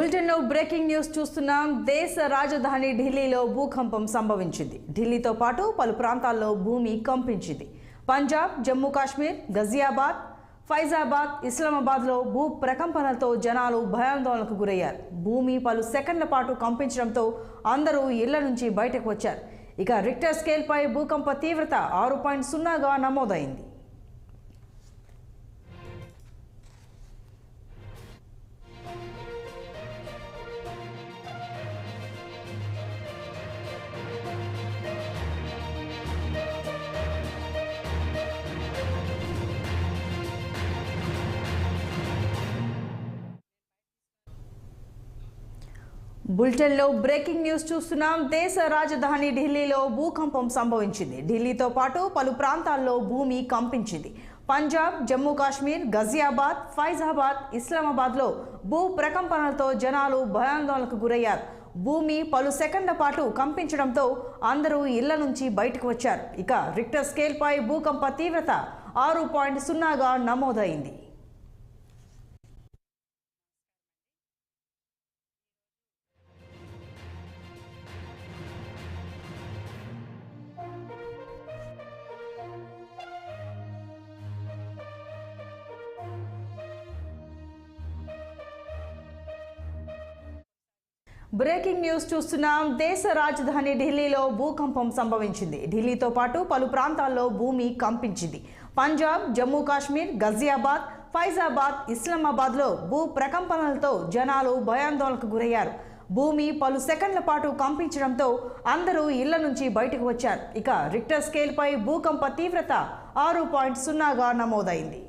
బులెటిన్లో breaking news చూస్తున్నాం. దేశ రాజధాని ఢిల్లీలో భూకంపం సంభవించింది. ఢిల్లీతో పాటు పలు ప్రాంతాల్లో భూమి కంపించింది. పంజాబ్, జమ్మూ కాశ్మీర్, గజియాబాద్, ఫైజాబాద్, ఇస్లామాబాద్లో భూ ప్రకంపనలతో జనాలు భయాందోళనకు గురయ్యారు. భూమి పలు సెకండ్ల పాటు కంపించడంతో అందరూ ఇళ్ల నుంచి బయటకు వచ్చారు. ఇక రిక్టర్ స్కేల్పై భూకంప తీవ్రత 6.0గా నమోదైంది. బులెటిన్లో బ్రేకింగ్ న్యూస్ చూస్తున్నాం. దేశ రాజధాని ఢిల్లీలో భూకంపం సంభవించింది. ఢిల్లీతో పాటు పలు ప్రాంతాల్లో భూమి కంపించింది. పంజాబ్, జమ్మూ కాశ్మీర్, గజియాబాద్, ఫైజాబాద్, ఇస్లామాబాద్లో భూ ప్రకంపనలతో జనాలు భయాందోళనకు గురయ్యారు. భూమి పలు సెకండ్ల పాటు కంపించడంతో అందరూ ఇళ్ల నుంచి బయటకు వచ్చారు. ఇక రిక్టర్ స్కేల్పై భూకంప తీవ్రత 6.0గా నమోదైంది. బ్రేకింగ్ న్యూస్ చూస్తున్నాం. దేశ రాజధాని ఢిల్లీలో భూకంపం సంభవించింది. ఢిల్లీతో పాటు పలు ప్రాంతాల్లో భూమి కంపించింది. పంజాబ్, జమ్మూ కాశ్మీర్, గజియాబాద్, ఫైజాబాద్, ఇస్లామాబాద్లో భూ ప్రకంపనలతో జనాలు భయాందోళనకు గురయ్యారు. భూమి పలు సెకండ్ల పాటు కంపించడంతో అందరూ ఇళ్ల నుంచి బయటకు వచ్చారు. ఇక రిక్టర్ స్కేల్పై భూకంప తీవ్రత 6.0గా నమోదైంది.